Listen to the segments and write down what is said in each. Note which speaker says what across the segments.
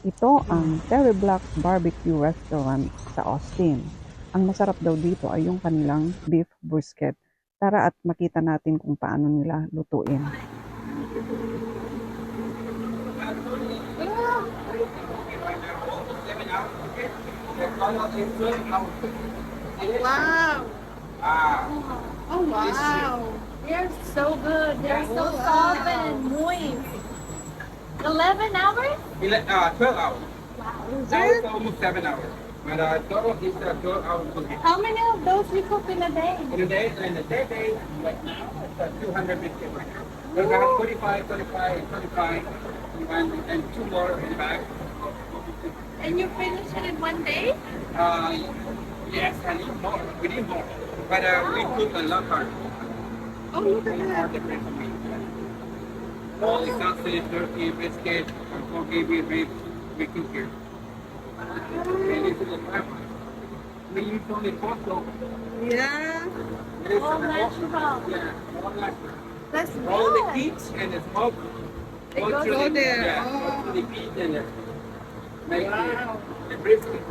Speaker 1: Ito ang Terry Black Barbecue Restaurant sa Austin. Ang masarap daw dito ay yung kanilang beef brisket. Tara at makita natin kung paano nila lutuin.
Speaker 2: Wow. Oh, wow.
Speaker 3: They're so good. They're so soft and moist. 11 hours?
Speaker 4: 12 hours.
Speaker 3: Wow.
Speaker 4: Now it's almost 7 hours. But total is 12 hours cooking.
Speaker 3: How many of those you cook in a day?
Speaker 4: In a day, like now, it's 250 right now. Because I have 45, 35, 35, and 2 more in the back.
Speaker 3: And you finish it in one day?
Speaker 4: Yes, I need more. We need more. But we cook a lot hard.
Speaker 3: Oh, look at
Speaker 4: More
Speaker 3: that.
Speaker 4: different from me. All the sausage, turkey, biscuit, porky, we cook here. And this is a prep. We use only pork local.
Speaker 2: Yeah.
Speaker 4: It is
Speaker 3: All
Speaker 4: the
Speaker 3: natural.
Speaker 4: Yeah, all natural.
Speaker 2: That's
Speaker 4: All the
Speaker 3: good.
Speaker 4: meats and the smoke.
Speaker 3: They go
Speaker 2: go there.
Speaker 4: Yeah,
Speaker 2: Oh.
Speaker 4: go to the meat and the, make
Speaker 2: Wow.
Speaker 4: the brisket.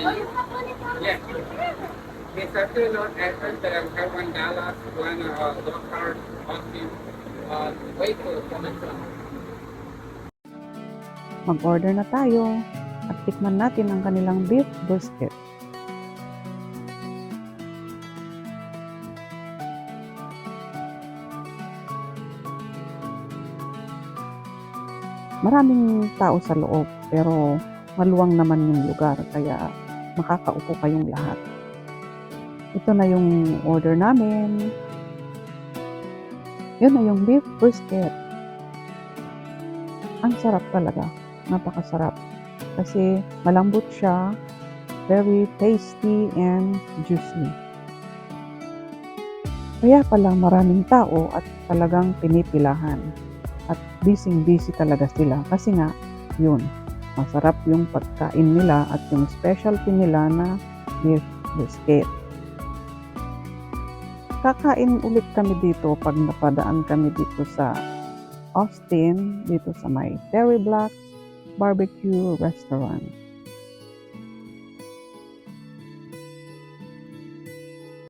Speaker 3: Oh, you have one in
Speaker 4: Yeah.
Speaker 3: California?
Speaker 4: It's actually not accurate, but I have one Dallas, one Lockhart, Austin, Waco, coming from.
Speaker 1: Mag-order na tayo at tikman natin ang kanilang beef brisket. Maraming tao sa loob pero maluwang naman yung lugar kaya makakaupo kayong lahat. Ito na yung order namin. Yun na yung beef brisket. Ang sarap talaga. Napakasarap. Kasi malambot siya, very tasty and juicy. Kaya pala maraming tao at talagang pinipilahan. At busy talaga sila kasi nga, yun, masarap yung pagkain nila at yung specialty nila na beef brisket. Kakain ulit kami dito pag napadaan kami dito sa Austin, dito sa may Terry Black Barbecue Restaurant.